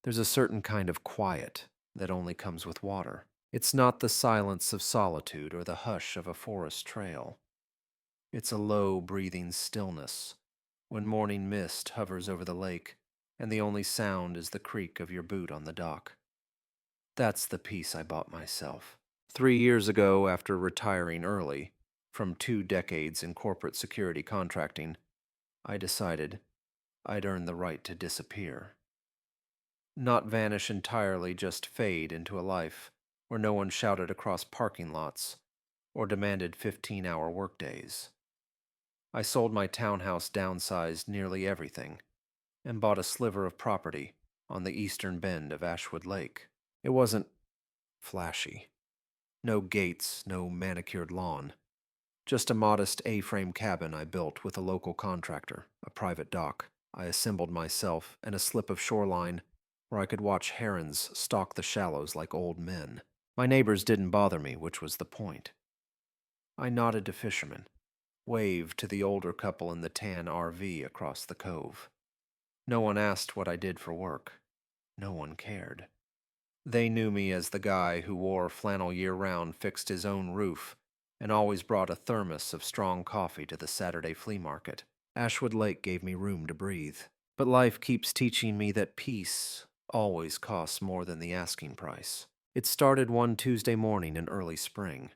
There's a certain kind of quiet that only comes with water. It's not the silence of solitude or the hush of a forest trail. It's a low, breathing stillness when morning mist hovers over the lake and the only sound is the creak of your boot on the dock. That's the peace I bought myself. 3 years ago, after retiring early from 2 decades in corporate security contracting, I decided I'd earned the right to disappear. Not vanish entirely, just fade into a life where no one shouted across parking lots or demanded 15-hour workdays. I sold my townhouse, downsized nearly everything, and bought a sliver of property on the eastern bend of Ashwood Lake. It wasn't flashy. No gates, no manicured lawn. Just a modest A-frame cabin I built with a local contractor, a private dock. I assembled myself and a slip of shoreline where I could watch herons stalk the shallows like old men. My neighbors didn't bother me, which was the point. I nodded to fishermen, waved to the older couple in the tan RV across the cove. No one asked what I did for work. No one cared. They knew me as the guy who wore flannel year-round, fixed his own roof, and always brought a thermos of strong coffee to the Saturday flea market. Ashwood Lake gave me room to breathe. But life keeps teaching me that peace always costs more than the asking price. It started one Tuesday morning in early spring.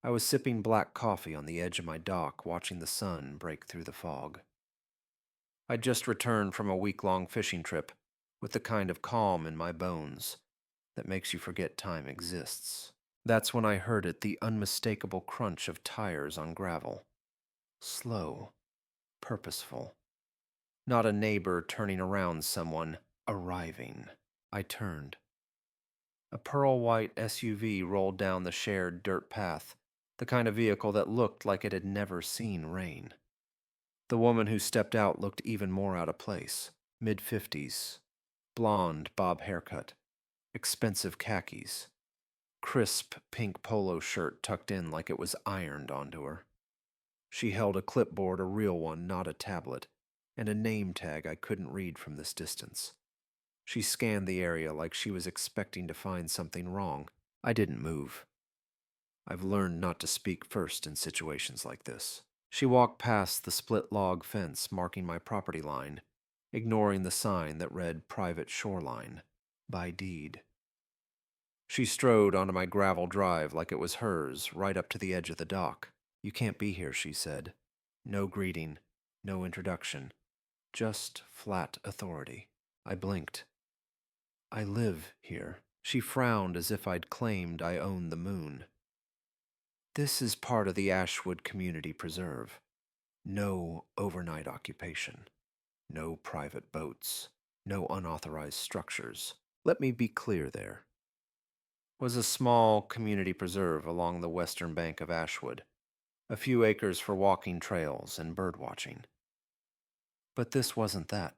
I was sipping black coffee on the edge of my dock, watching the sun break through the fog. I'd just returned from a week-long fishing trip with the kind of calm in my bones that makes you forget time exists. That's when I heard it, the unmistakable crunch of tires on gravel. Slow, purposeful. Not a neighbor turning around, someone arriving. I turned. A pearl-white SUV rolled down the shared dirt path, the kind of vehicle that looked like it had never seen rain. The woman who stepped out looked even more out of place. Mid-50s, blonde bob haircut, expensive khakis, crisp pink polo shirt tucked in like it was ironed onto her. She held a clipboard, a real one, not a tablet, and a name tag I couldn't read from this distance. She scanned the area like she was expecting to find something wrong. I didn't move. I've learned not to speak first in situations like this. She walked past the split log fence marking my property line, ignoring the sign that read Private Shoreline, by deed. She strode onto my gravel drive like it was hers, right up to the edge of the dock. "You can't be here," she said. No greeting, no introduction, just flat authority. I blinked. "I live here." She frowned as if I'd claimed I owned the moon. "This is part of the Ashwood Community Preserve. No overnight occupation. No private boats. No unauthorized structures. Let me be clear there." Was a small community preserve along the western bank of Ashwood, a few acres for walking trails and bird watching. But this wasn't that.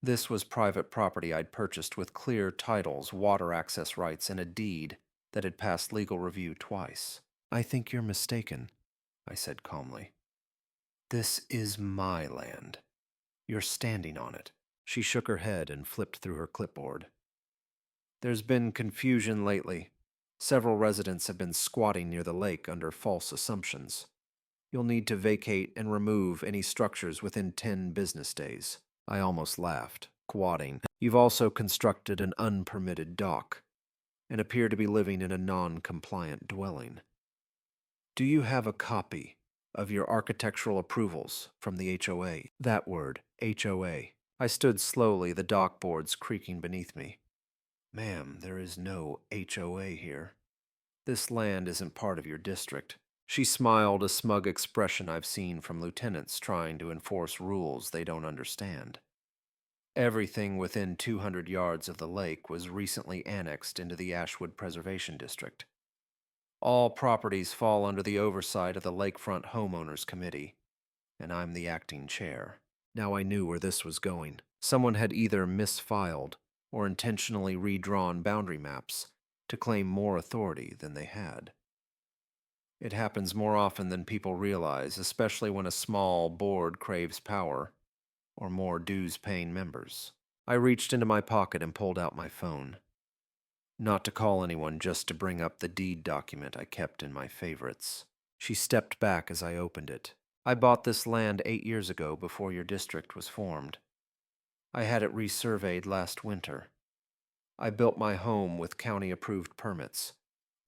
This was private property I'd purchased with clear titles, water access rights, and a deed that had passed legal review twice. "I think you're mistaken," I said calmly. "This is my land. You're standing on it." She shook her head and flipped through her clipboard. "There's been confusion lately. Several residents have been squatting near the lake under false assumptions. You'll need to vacate and remove any structures within 10 business days." I almost laughed, quadding. "You've also constructed an unpermitted dock and appear to be living in a non-compliant dwelling. Do you have a copy of your architectural approvals from the HOA?" That word, HOA. I stood slowly, the dock boards creaking beneath me. "Ma'am, there is no HOA here. This land isn't part of your district." She smiled, a smug expression I've seen from lieutenants trying to enforce rules they don't understand. Everything within 200 yards of the lake was recently annexed into the Ashwood Preservation District. All properties fall under the oversight of the Lakefront Homeowners Committee, and I'm the acting chair. Now I knew where this was going. Someone had either misfiled or intentionally redrawn boundary maps to claim more authority than they had. It happens more often than people realize, especially when a small board craves power or more dues-paying members. I reached into my pocket and pulled out my phone. Not to call anyone, just to bring up the deed document I kept in my favorites. She stepped back as I opened it. I bought this land 8 years ago before your district was formed. I had it resurveyed last winter. I built my home with county-approved permits,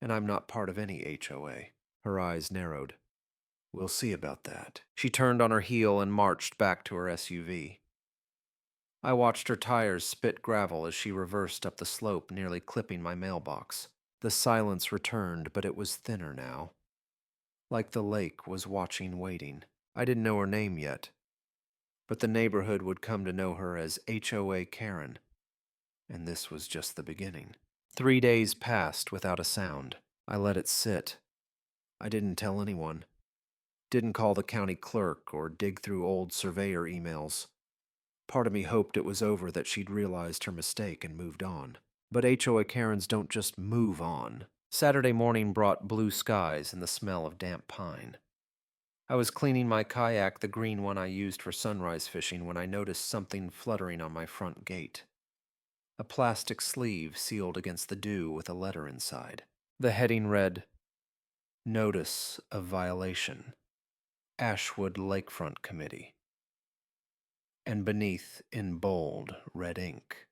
and I'm not part of any HOA. Her eyes narrowed. We'll see about that. She turned on her heel and marched back to her SUV. I watched her tires spit gravel as she reversed up the slope, nearly clipping my mailbox. The silence returned, but it was thinner now. Like the lake was watching, waiting. I didn't know her name yet, but the neighborhood would come to know her as HOA Karen, and this was just the beginning. 3 days passed without a sound. I let it sit. I didn't tell anyone. Didn't call the county clerk or dig through old surveyor emails. Part of me hoped it was over, that she'd realized her mistake and moved on. But HOA Karens don't just move on. Saturday morning brought blue skies and the smell of damp pine. I was cleaning my kayak, the green one I used for sunrise fishing, when I noticed something fluttering on my front gate. A plastic sleeve sealed against the dew with a letter inside. The heading read, Notice of Violation, Ashwood Lakefront Committee. And beneath, in bold, red ink,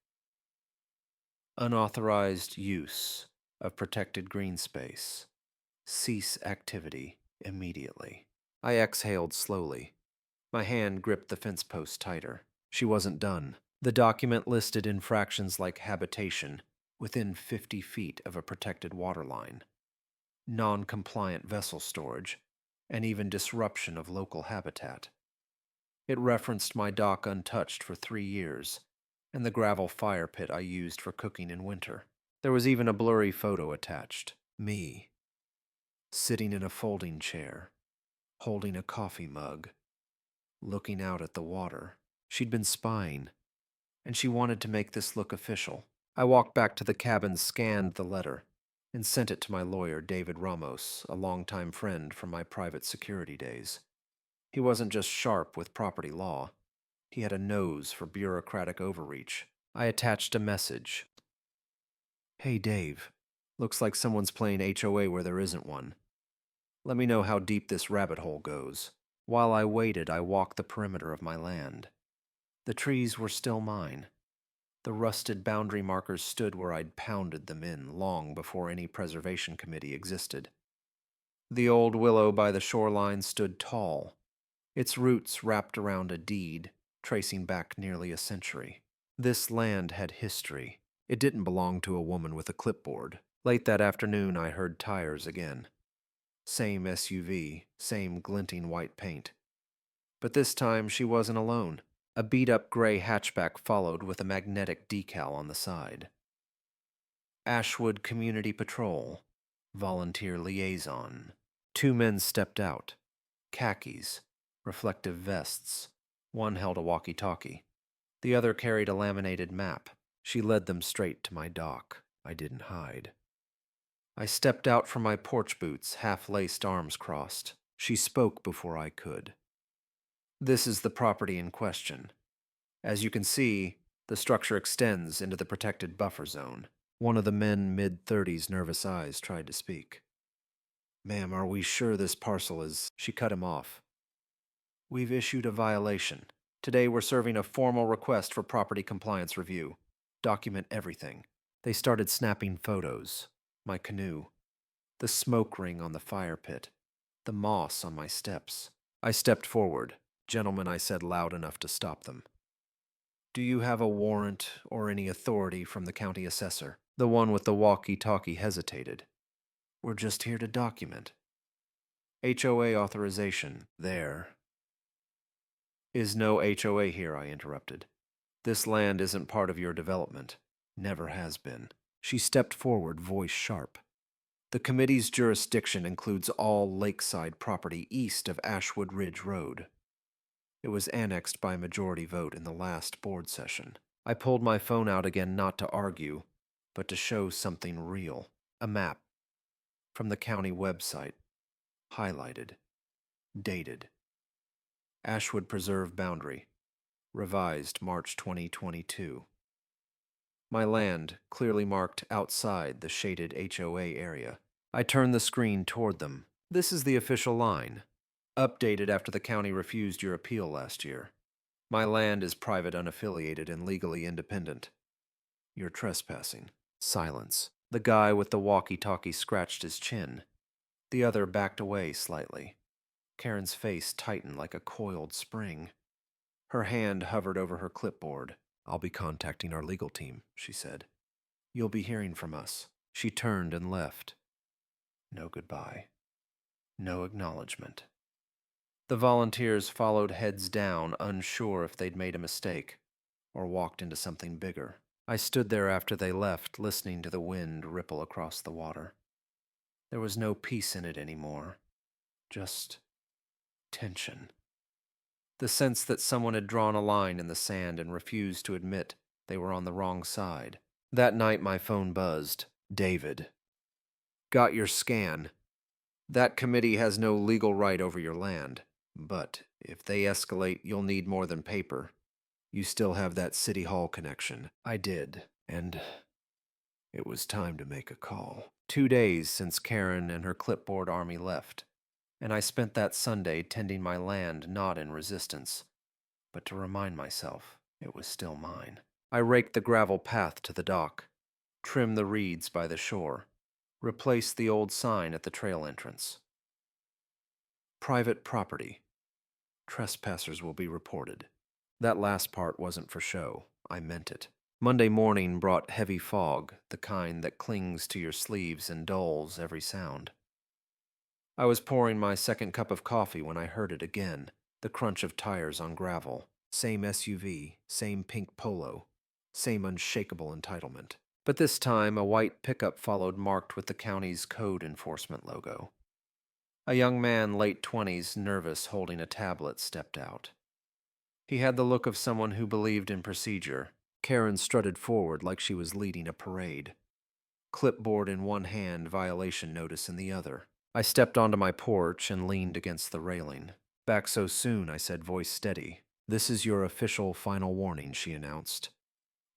Unauthorized use of protected green space. Cease activity immediately. I exhaled slowly. My hand gripped the fence post tighter. She wasn't done. The document listed infractions like habitation within 50 feet of a protected waterline, non-compliant vessel storage, and even disruption of local habitat. It referenced my dock untouched for 3 years, and the gravel fire pit I used for cooking in winter. There was even a blurry photo attached. Me, sitting in a folding chair, holding a coffee mug, looking out at the water. She'd been spying, and she wanted to make this look official. I walked back to the cabin, scanned the letter, and sent it to my lawyer, David Ramos, a longtime friend from my private security days. He wasn't just sharp with property law. He had a nose for bureaucratic overreach. I attached a message. Hey, Dave. Looks like someone's playing HOA where there isn't one. Let me know how deep this rabbit hole goes. While I waited, I walked the perimeter of my land. The trees were still mine. The rusted boundary markers stood where I'd pounded them in long before any preservation committee existed. The old willow by the shoreline stood tall, its roots wrapped around a deed tracing back nearly a century. This land had history. It didn't belong to a woman with a clipboard. Late that afternoon, I heard tires again. Same SUV, same glinting white paint. But this time she wasn't alone. A beat-up gray hatchback followed with a magnetic decal on the side. Ashwood Community Patrol, Volunteer Liaison. 2 men stepped out. Khakis, reflective vests. One held a walkie-talkie. The other carried a laminated map. She led them straight to my dock. I didn't hide. I stepped out from my porch boots, half-laced, arms crossed. She spoke before I could. This is the property in question. As you can see, the structure extends into the protected buffer zone. One of the men, mid-30s, nervous eyes, tried to speak. Ma'am, are we sure this parcel is... She cut him off. We've issued a violation. Today we're serving a formal request for property compliance review. Document everything. They started snapping photos. My canoe. The smoke ring on the fire pit. The moss on my steps. I stepped forward. Gentlemen, I said loud enough to stop them. Do you have a warrant or any authority from the county assessor? The one with the walkie-talkie hesitated. We're just here to document. HOA authorization. There is no HOA here, I interrupted. This land isn't part of your development. Never has been. She stepped forward, voice sharp. The committee's jurisdiction includes all lakeside property east of Ashwood Ridge Road. It was annexed by majority vote in the last board session. I pulled my phone out again, not to argue, but to show something real. A map from the county website, highlighted, dated. Ashwood Preserve boundary, revised March 2022. My land, clearly marked outside the shaded HOA area. I turned the screen toward them. This is the official line. Updated after the county refused your appeal last year. My land is private, unaffiliated, and legally independent. You're trespassing. Silence. The guy with the walkie-talkie scratched his chin. The other backed away slightly. Karen's face tightened like a coiled spring. Her hand hovered over her clipboard. I'll be contacting our legal team, she said. You'll be hearing from us. She turned and left. No goodbye. No acknowledgement. The volunteers followed heads down, unsure if they'd made a mistake or walked into something bigger. I stood there after they left, listening to the wind ripple across the water. There was no peace in it anymore, just tension. The sense that someone had drawn a line in the sand and refused to admit they were on the wrong side. That night my phone buzzed. David. Got your scan. That committee has no legal right over your land, but if they escalate, you'll need more than paper. You still have that City Hall connection. I did, and it was time to make a call. 2 days since Karen and her clipboard army left, and I spent that Sunday tending my land not in resistance, but to remind myself it was still mine. I raked the gravel path to the dock, trimmed the reeds by the shore, replaced the old sign at the trail entrance. Private property. Trespassers will be reported. That last part wasn't for show. I meant it. Monday morning brought heavy fog, the kind that clings to your sleeves and dulls every sound. I was pouring my second cup of coffee when I heard it again, the crunch of tires on gravel. Same SUV, same pink polo, same unshakable entitlement. But this time, a white pickup followed marked with the county's code enforcement logo. A young man, late 20s, nervous, holding a tablet, stepped out. He had the look of someone who believed in procedure. Karen strutted forward like she was leading a parade. Clipboard in one hand, violation notice in the other. I stepped onto my porch and leaned against the railing. Back so soon, I said, voice steady. This is your official final warning, she announced.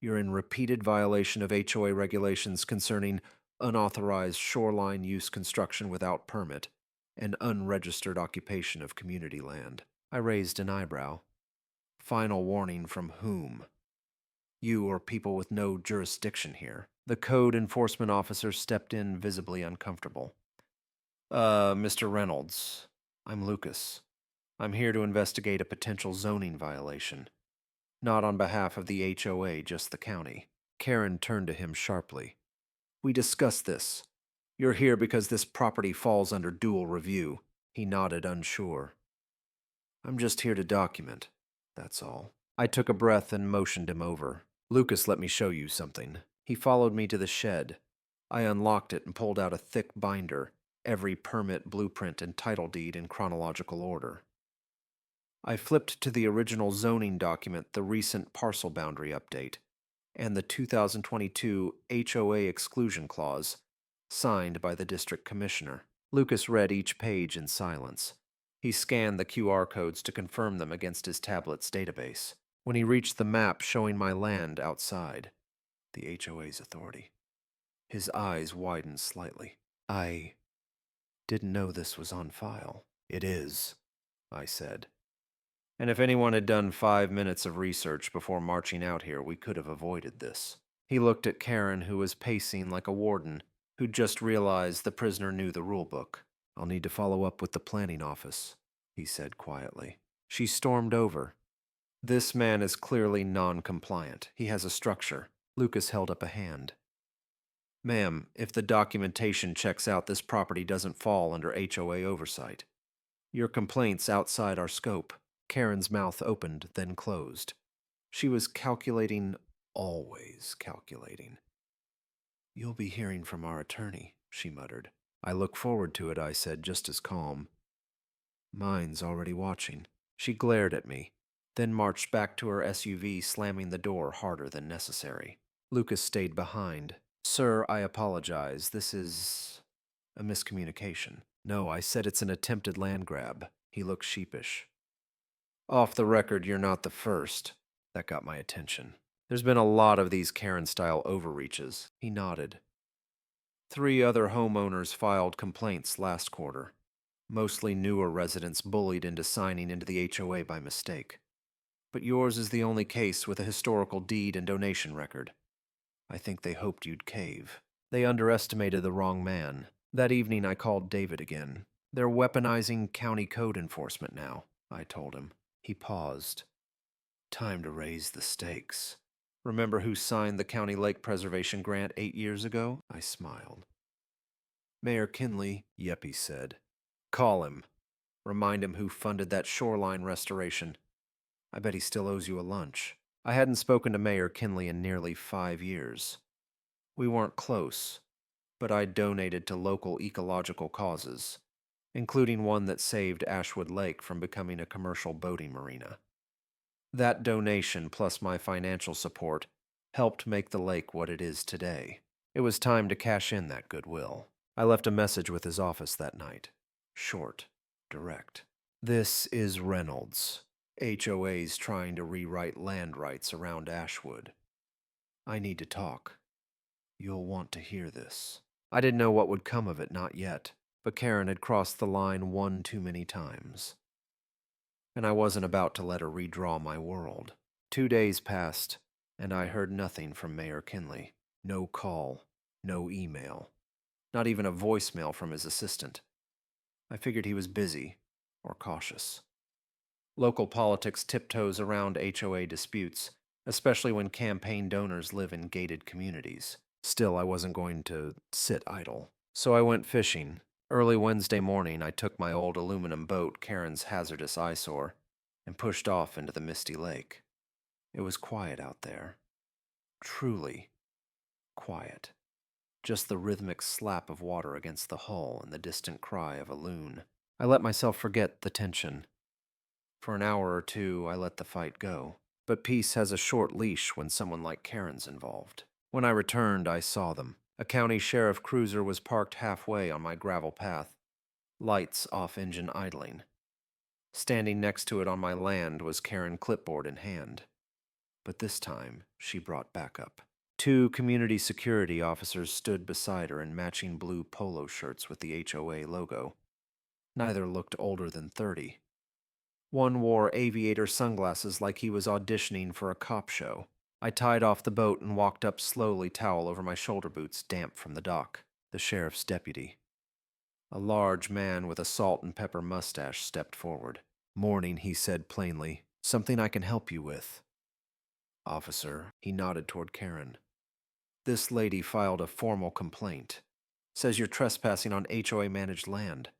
You're in repeated violation of HOA regulations concerning unauthorized shoreline use construction without permit and unregistered occupation of community land. I raised an eyebrow. Final warning from whom? You or people with no jurisdiction here. The code enforcement officer stepped in, visibly uncomfortable. Mr. Reynolds, I'm Lucas. I'm here to investigate a potential zoning violation. Not on behalf of the HOA, just the county. Karen turned to him sharply. We discussed this. You're here because this property falls under dual review. He nodded, unsure. I'm just here to document. That's all. I took a breath and motioned him over. Lucas, let me show you something. He followed me to the shed. I unlocked it and pulled out a thick binder, every permit, blueprint, and title deed in chronological order. I flipped to the original zoning document, the recent parcel boundary update, and the 2022 HOA exclusion clause, signed by the district commissioner. Lucas read each page in silence. He scanned the QR codes to confirm them against his tablet's database. When he reached the map showing my land outside, the HOA's authority, his eyes widened slightly. I didn't know this was on file. It is, I said. And if anyone had done 5 minutes of research before marching out here, we could have avoided this. He looked at Karen, who was pacing like a warden, who'd just realized the prisoner knew the rule book. I'll need to follow up with the planning office, he said quietly. She stormed over. This man is clearly non-compliant. He has a structure. Lucas held up a hand. Ma'am, if the documentation checks out, this property doesn't fall under HOA oversight. Your complaint's outside our scope. Karen's mouth opened, then closed. She was calculating, always calculating. You'll be hearing from our attorney, she muttered. I look forward to it, I said, just as calm. Mine's already watching. She glared at me, then marched back to her SUV, slamming the door harder than necessary. Lucas stayed behind. Sir, I apologize. This is a miscommunication. No, I said it's an attempted land grab. He looked sheepish. Off the record, you're not the first. That got my attention. There's been a lot of these Karen-style overreaches. He nodded. 3 other homeowners filed complaints last quarter. Mostly newer residents bullied into signing into the HOA by mistake. But yours is the only case with a historical deed and donation record. I think they hoped you'd cave. They underestimated the wrong man. That evening I called David again. They're weaponizing county code enforcement now, I told him. He paused. Time to raise the stakes. Remember who signed the county lake preservation grant 8 years ago? I smiled. Mayor Kinley, Yeppy said. Call him. Remind him who funded that shoreline restoration. I bet he still owes you a lunch. I hadn't spoken to Mayor Kinley in nearly 5 years. We weren't close, but I donated to local ecological causes, including one that saved Ashwood Lake from becoming a commercial boating marina. That donation, plus my financial support, helped make the lake what it is today. It was time to cash in that goodwill. I left a message with his office that night. Short, direct. This is Reynolds. HOA's trying to rewrite land rights around Ashwood. I need to talk. You'll want to hear this. I didn't know what would come of it, not yet, but Karen had crossed the line one too many times. And I wasn't about to let her redraw my world. 2 days passed, and I heard nothing from Mayor Kinley. No call, no email, not even a voicemail from his assistant. I figured he was busy or cautious. Local politics tiptoes around HOA disputes, especially when campaign donors live in gated communities. Still, I wasn't going to sit idle. So I went fishing. Early Wednesday morning, I took my old aluminum boat, Karen's hazardous eyesore, and pushed off into the misty lake. It was quiet out there. Truly quiet. Just the rhythmic slap of water against the hull and the distant cry of a loon. I let myself forget the tension. For an hour or two, I let the fight go. But peace has a short leash when someone like Karen's involved. When I returned, I saw them. A county sheriff cruiser was parked halfway on my gravel path, lights off engine idling. Standing next to it on my land was Karen, clipboard in hand. But this time, she brought backup. 2 community security officers stood beside her in matching blue polo shirts with the HOA logo. Neither looked older than 30. One wore aviator sunglasses like he was auditioning for a cop show. I tied off the boat and walked up slowly, towel over my shoulder boots, damp from the dock. The sheriff's deputy. A large man with a salt and pepper mustache stepped forward. Morning, he said plainly. Something I can help you with. Officer, he nodded toward Karen. This lady filed a formal complaint. Says you're trespassing on HOA-managed land.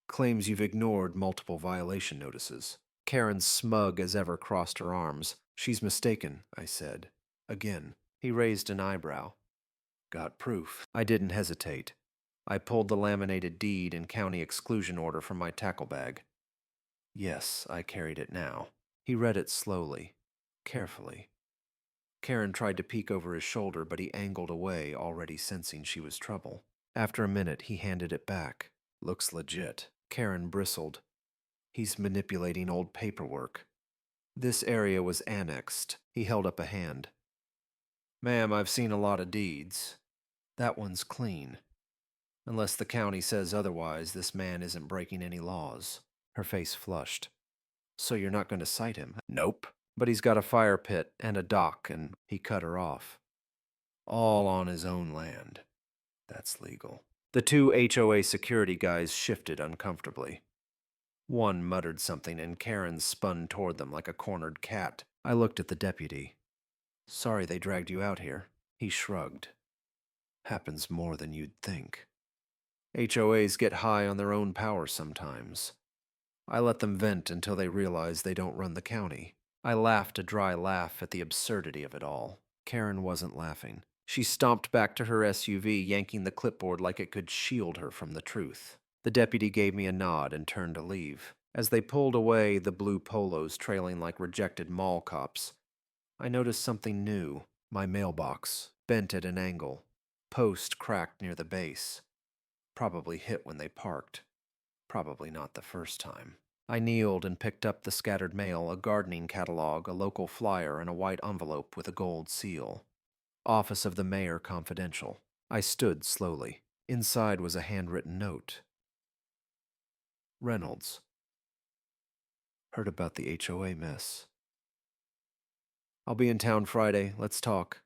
Claims you've ignored multiple violation notices. Karen, smug as ever, crossed her arms. She's mistaken, I said. Again. He raised an eyebrow. Got proof. I didn't hesitate. I pulled the laminated deed and county exclusion order from my tackle bag. Yes, I carried it now. He read it slowly, carefully. Karen tried to peek over his shoulder, but he angled away, already sensing she was trouble. After a minute, he handed it back. Looks legit. Karen bristled. He's manipulating old paperwork. This area was annexed. He held up a hand. Ma'am, I've seen a lot of deeds. That one's clean. Unless the county says otherwise, this man isn't breaking any laws. Her face flushed. So you're not going to cite him? Nope. But he's got a fire pit and a dock, and he cut her off. All on his own land. That's legal. The 2 HOA security guys shifted uncomfortably. One muttered something, and Karen spun toward them like a cornered cat. I looked at the deputy. Sorry they dragged you out here. He shrugged. Happens more than you'd think. HOAs get high on their own power sometimes. I let them vent until they realize they don't run the county. I laughed a dry laugh at the absurdity of it all. Karen wasn't laughing. She stomped back to her SUV, yanking the clipboard like it could shield her from the truth. The deputy gave me a nod and turned to leave. As they pulled away, the blue polos trailing like rejected mall cops, I noticed something new. My mailbox, bent at an angle. Post cracked near the base. Probably hit when they parked. Probably not the first time. I kneeled and picked up the scattered mail, a gardening catalog, a local flyer, and a white envelope with a gold seal. Office of the Mayor Confidential. I stood slowly. Inside was a handwritten note. Reynolds. Heard about the HOA mess. I'll be in town Friday. Let's talk.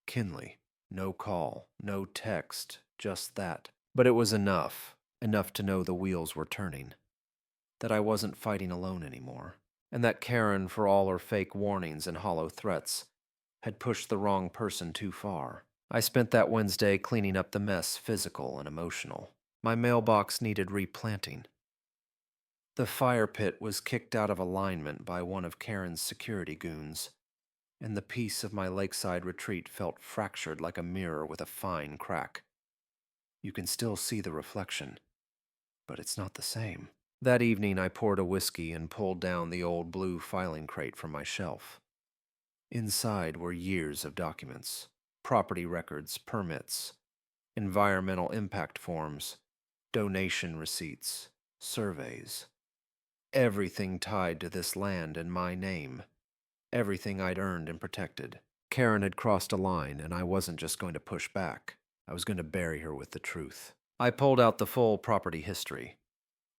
Kinley. No call, no text, just that. But it was enough. Enough to know the wheels were turning. That I wasn't fighting alone anymore. And that Karen, for all her fake warnings and hollow threats, had pushed the wrong person too far. I spent that Wednesday cleaning up the mess, physical and emotional. My mailbox needed replanting. The fire pit was kicked out of alignment by one of Karen's security goons, and the piece of my lakeside retreat felt fractured like a mirror with a fine crack. You can still see the reflection, but it's not the same. That evening I poured a whiskey and pulled down the old blue filing crate from my shelf. Inside were years of documents, property records, permits, environmental impact forms, donation receipts, surveys. Everything tied to this land and my name. Everything I'd earned and protected. Karen had crossed a line, and I wasn't just going to push back. I was going to bury her with the truth. I pulled out the full property history.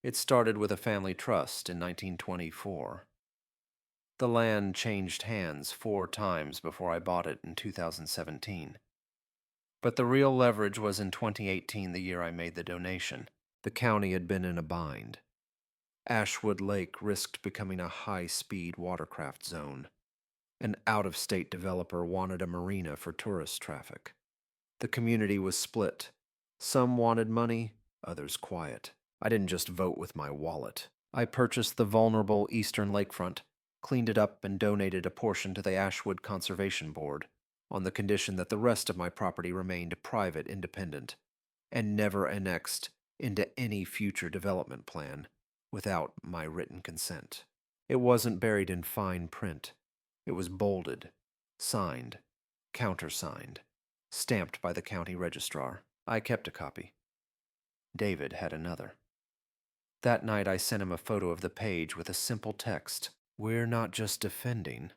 It started with a family trust in 1924. The land changed hands 4 times before I bought it in 2017. But the real leverage was in 2018, the year I made the donation. The county had been in a bind. Ashwood Lake risked becoming a high-speed watercraft zone. An out-of-state developer wanted a marina for tourist traffic. The community was split. Some wanted money, others quiet. I didn't just vote with my wallet. I purchased the vulnerable eastern lakefront, cleaned it up, and donated a portion to the Ashwood Conservation Board, on the condition that the rest of my property remained private independent, and never annexed into any future development plan without my written consent. It wasn't buried in fine print. It was bolded, signed, countersigned, stamped by the county registrar. I kept a copy. David had another. That night I sent him a photo of the page with a simple text. We're not just defending,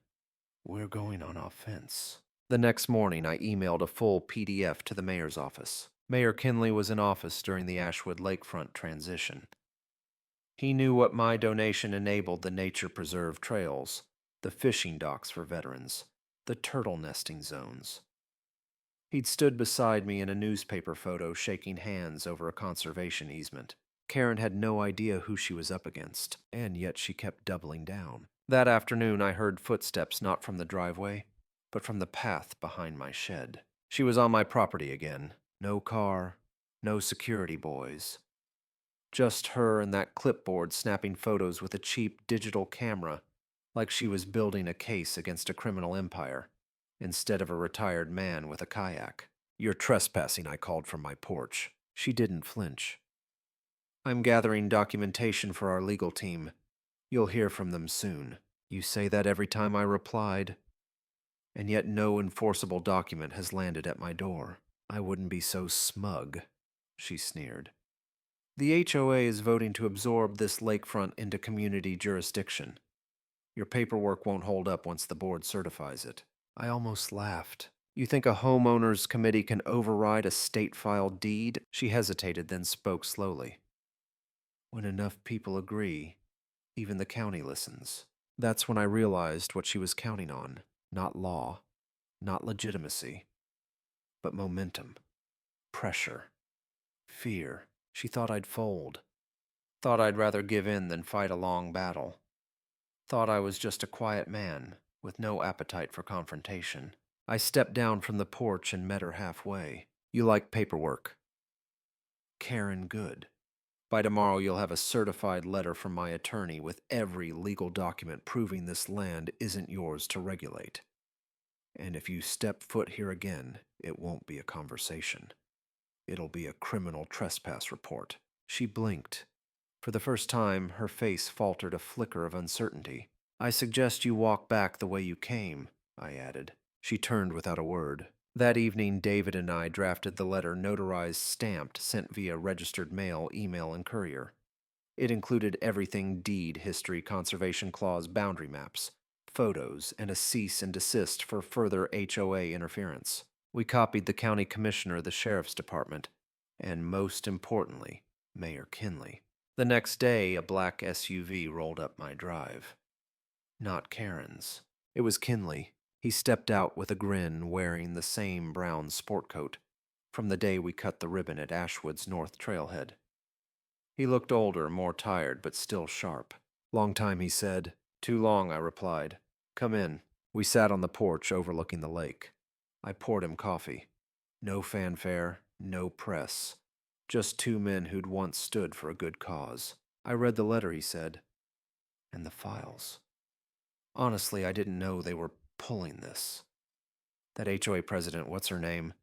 we're going on offense. The next morning I emailed a full PDF to the mayor's office. Mayor Kinley was in office during the Ashwood Lakefront transition. He knew what my donation enabled: the nature preserve trails, the fishing docks for veterans, the turtle nesting zones. He'd stood beside me in a newspaper photo, shaking hands over a conservation easement. Karen had no idea who she was up against, and yet she kept doubling down. That afternoon I heard footsteps not from the driveway, but from the path behind my shed. She was on my property again. No car, no security boys. Just her and that clipboard snapping photos with a cheap digital camera, like she was building a case against a criminal empire, instead of a retired man with a kayak. You're trespassing, I called from my porch. She didn't flinch. I'm gathering documentation for our legal team. You'll hear from them soon. You say that every time I replied, and yet no enforceable document has landed at my door. I wouldn't be so smug, she sneered. The HOA is voting to absorb this lakefront into community jurisdiction. Your paperwork won't hold up once the board certifies it. I almost laughed. You think a homeowners committee can override a state-filed deed? She hesitated, then spoke slowly. When enough people agree, even the county listens. That's when I realized what she was counting on. Not law, not legitimacy, but momentum, pressure, fear. She thought I'd fold. Thought I'd rather give in than fight a long battle. Thought I was just a quiet man, with no appetite for confrontation. I stepped down from the porch and met her halfway. You like paperwork? Karen, good. By tomorrow you'll have a certified letter from my attorney with every legal document proving this land isn't yours to regulate. And if you step foot here again, it won't be a conversation. It'll be a criminal trespass report. She blinked. For the first time, her face faltered a flicker of uncertainty. I suggest you walk back the way you came, I added. She turned without a word. That evening, David and I drafted the letter, notarized, stamped, sent via registered mail, email, and courier. It included everything deed, history, conservation clause, boundary maps, photos, and a cease and desist for further HOA interference. We copied the county commissioner, the sheriff's department, and most importantly, Mayor Kinley. The next day, a black SUV rolled up my drive. Not Karen's. It was Kinley. He stepped out with a grin, wearing the same brown sport coat from the day we cut the ribbon at Ashwood's North Trailhead. He looked older, more tired, but still sharp. "Long time," he said. "Too long," I replied. "Come in." We sat on the porch overlooking the lake. I poured him coffee. No fanfare, no press. Just two men who'd once stood for a good cause. "I read the letter," he said. "And the files. Honestly, I didn't know they were pulling this. That HOA president, what's her name?